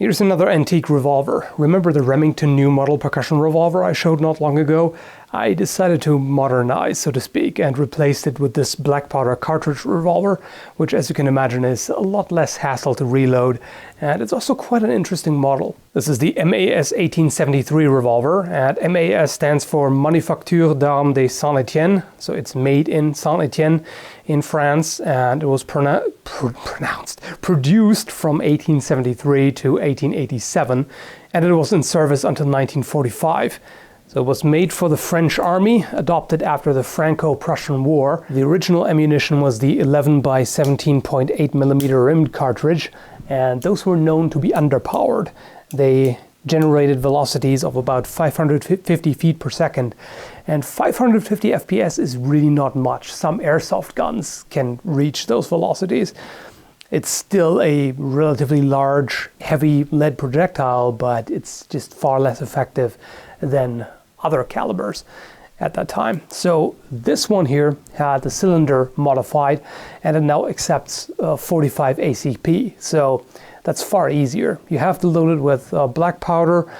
Here's another antique revolver. Remember the Remington new model percussion revolver I showed not long ago? I decided to modernize, so to speak, and replaced it with this black powder cartridge revolver, which, as you can imagine, is a lot less hassle to reload, and it's also quite an interesting model. This is the MAS 1873 revolver, and MAS stands for Manufacture d'Armes de Saint-Étienne, so it's made in Saint-Étienne in France, and it was produced from 1873 to 1887, and it was in service until 1945. So it was made for the French army, adopted after the Franco-Prussian War. The original ammunition was the 11 by 17.8 millimeter rimmed cartridge, and those were known to be underpowered. They generated velocities of about 550 feet per second, and 550 FPS is really not much. Some airsoft guns can reach those velocities. It's still a relatively large, heavy lead projectile, but it's just far less effective than other calibers at that time. So this one here had the cylinder modified, and it now accepts 45 ACP. So that's far easier. You have to load it with black powder.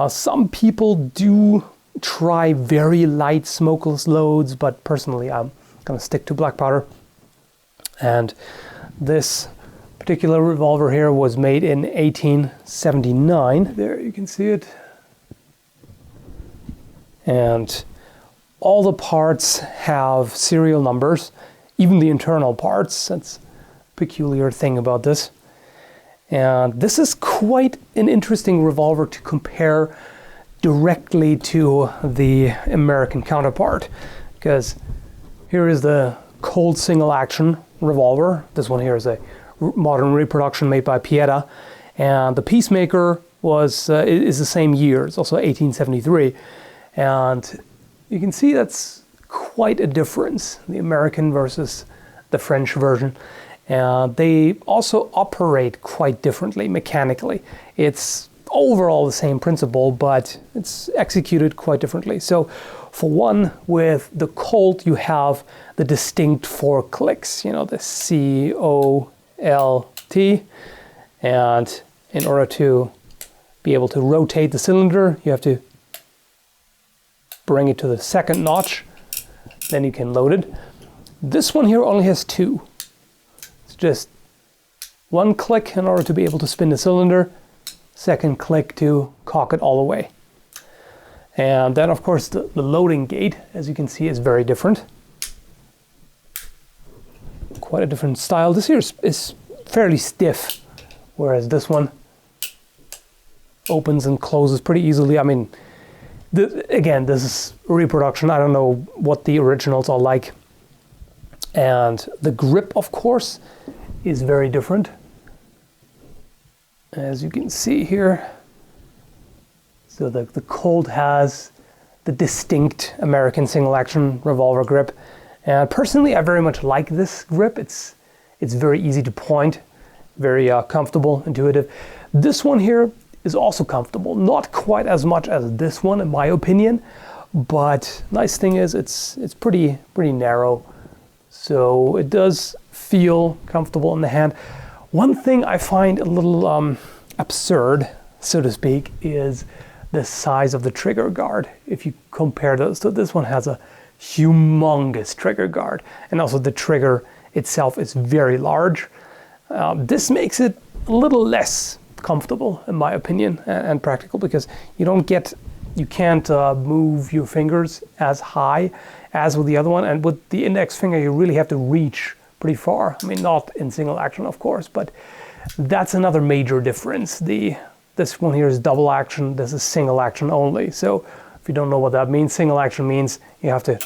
Some people do try very light smokeless loads, but personally I'm gonna stick to black powder. And this particular revolver here was made in 1879. There you can see it. And all the parts have serial numbers, even the internal parts. That's a peculiar thing about this. And this is quite an interesting revolver to compare directly to the American counterpart, because here is the Colt single action revolver. This one here is a modern reproduction made by Pieta, and the Peacemaker is the same year. It's also 1873. And you can see that's quite a difference, the American versus the French version. And they also operate quite differently mechanically. It's overall the same principle, but it's executed quite differently. So for one, with the Colt, you have the distinct 4 clicks, you know, the C-O-L-T. And in order to be able to rotate the cylinder, you have to bring it to the second notch, then you can load it. This one here only has 2. It's just 1 click in order to be able to spin the cylinder, second click to cock it all the way. And then of course the loading gate, as you can see, is very different. Quite a different style. This here is fairly stiff, whereas this one opens and closes pretty easily. I mean, again, this is reproduction. I don't know what the originals are like. And the grip, of course, is very different. As you can see here. So the Colt has the distinct American single action revolver grip. And personally, I very much like this grip. It's very easy to point, very comfortable, intuitive. This one here is also comfortable, not quite as much as this one in my opinion, but nice thing is it's pretty narrow, so it does feel comfortable in the hand. One thing I find a little absurd, so to speak, is the size of the trigger guard. If you compare those, so this one has a humongous trigger guard, and also the trigger itself is very large. This makes it a little less comfortable in my opinion, and practical, because you can't move your fingers as high as with the other one, and with the index finger you really have to reach pretty far. I mean, not in single action of course, but that's another major difference. This one here is double action, this is single action only. So if you don't know what that means, single action means you have to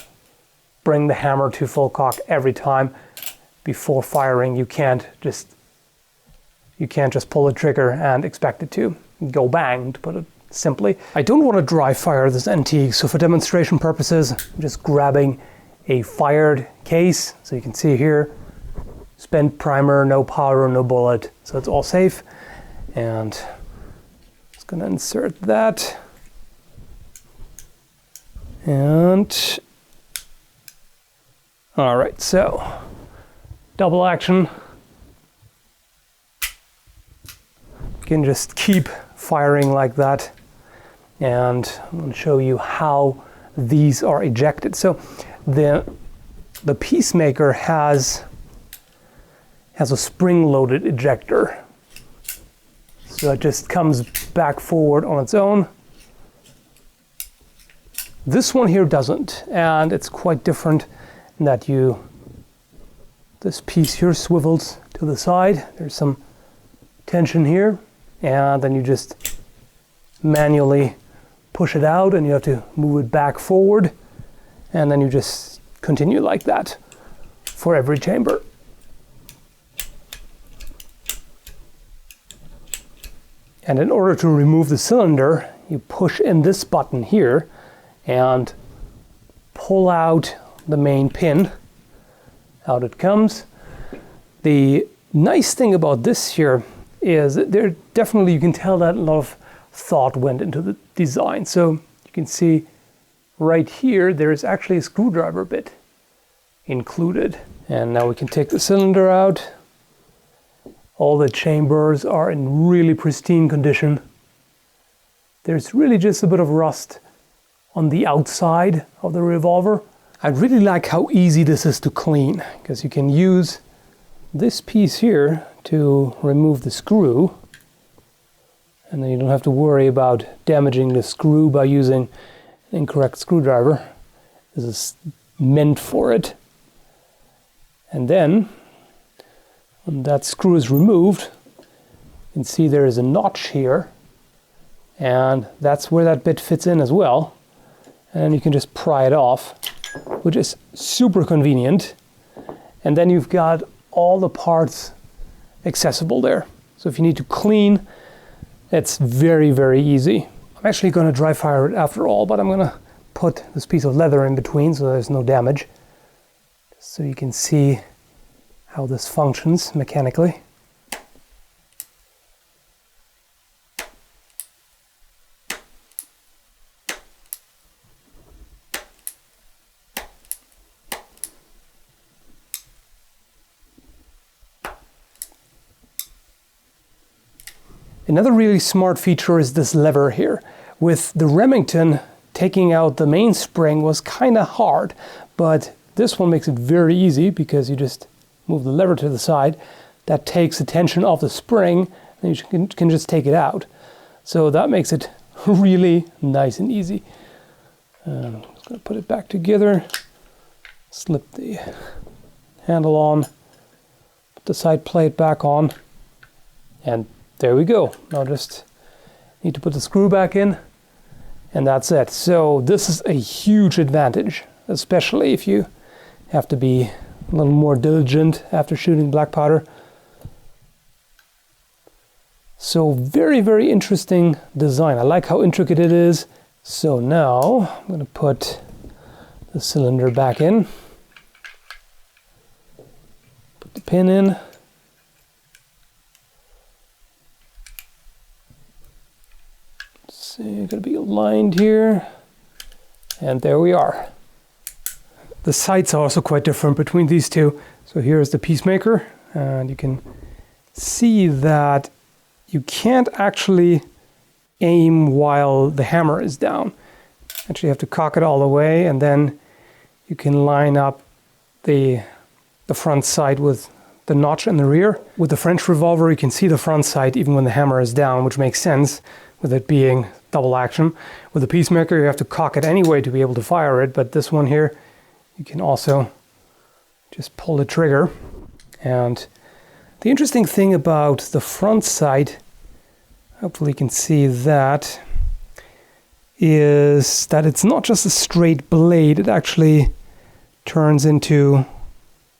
bring the hammer to full cock every time before firing. You can't just pull the trigger and expect it to go bang, to put it simply. I don't want to dry fire this antique, so for demonstration purposes, I'm just grabbing a fired case. So you can see here, spent primer, no powder, no bullet, so it's all safe. And just gonna insert that. And all right, so double action. can just keep firing like that. And I'm going to show you how these are ejected. So the Peacemaker has a spring-loaded ejector. So it just comes back forward on its own. This one here doesn't, and it's quite different in that this piece here swivels to the side. There's some tension here, and then you just manually push it out, and you have to move it back forward, and then you just continue like that for every chamber. And in order to remove the cylinder, you push in this button here and pull out the main pin. Out it comes. The nice thing about this here is that you can tell that a lot of thought went into the design. So you can see right here, there is actually a screwdriver bit included. And now we can take the cylinder out. All the chambers are in really pristine condition. There's really just a bit of rust on the outside of the revolver. I really like how easy this is to clean, because you can use this piece here to remove the screw, and then you don't have to worry about damaging the screw by using an incorrect screwdriver. This is meant for it. And then when that screw is removed, you can see there is a notch here, and that's where that bit fits in as well. And you can just pry it off, which is super convenient. And then you've got all the parts accessible there. So if you need to clean, it's very, very easy. I'm actually going to dry fire it after all, but I'm going to put this piece of leather in between so there's no damage, so you can see how this functions mechanically. Another really smart feature is this lever here. With the Remington, taking out the mainspring was kind of hard, but this one makes it very easy because you just move the lever to the side. That takes the tension off the spring, and you can just take it out. So that makes it really nice and easy. I'm just going to put it back together, slip the handle on, put the side plate back on, and there we go. Now just need to put the screw back in, and that's it. So this is a huge advantage, especially if you have to be a little more diligent after shooting black powder. So very, very interesting design. I like how intricate it is. So now I'm going to put the cylinder back in, put the pin in, so you're going to be aligned here, and there we are. The sights are also quite different between these two. So here's the Peacemaker, and you can see that you can't actually aim while the hammer is down. Actually, you have to cock it all the way, and then you can line up the front sight with the notch in the rear. With the French revolver, you can see the front sight even when the hammer is down, which makes sense with it being double action. With the Peacemaker, you have to cock it anyway to be able to fire it, but this one here, you can also just pull the trigger. And the interesting thing about the front sight, hopefully you can see that, is that it's not just a straight blade. It actually turns into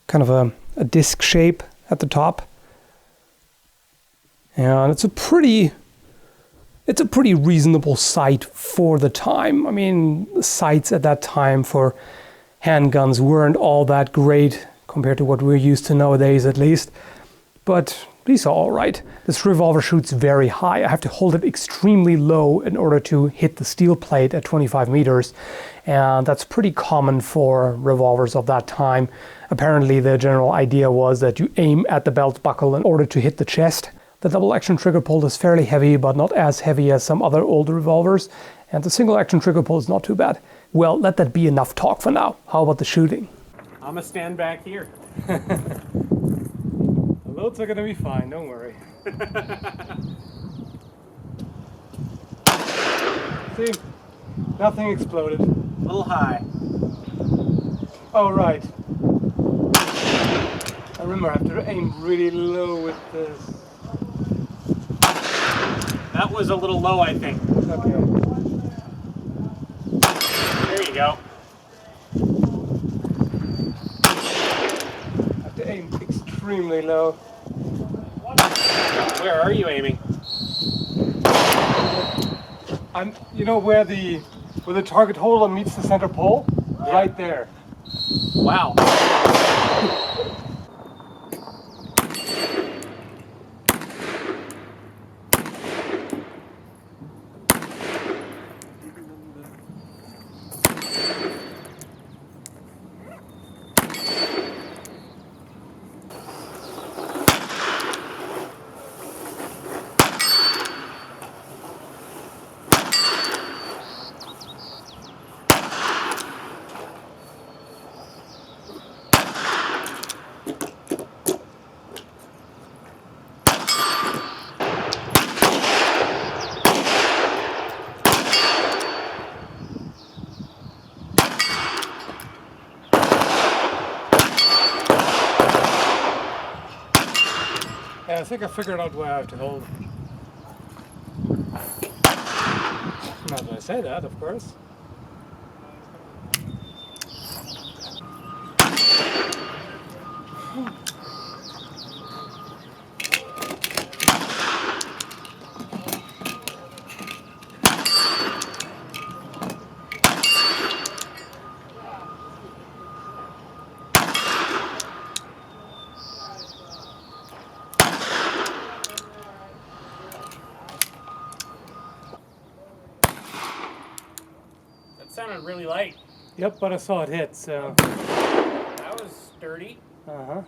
kind of a disc shape at the top. And it's a pretty reasonable sight for the time. I mean, the sights at that time for handguns weren't all that great compared to what we're used to nowadays, at least. But these are all right. This revolver shoots very high. I have to hold it extremely low in order to hit the steel plate at 25 meters. And that's pretty common for revolvers of that time. Apparently, the general idea was that you aim at the belt buckle in order to hit the chest. The double action trigger pull is fairly heavy, but not as heavy as some other older revolvers, and the single action trigger pull is not too bad. Well, let that be enough talk for now. How about the shooting? I'm gonna stand back here. The loads are gonna be fine, don't worry. See, nothing exploded. A little high. Oh, right. I remember I have to aim really low with this. That was a little low, I think. Okay. There you go. I have to aim extremely low. Where are you aiming? You know where the target holder meets the center pole? Yeah. Right there. Wow. Yeah, I think I figured out where I have to hold. Not that I say that, of course. That sounded really light. Yep, but I saw it hit, so. That was sturdy. Uh-huh.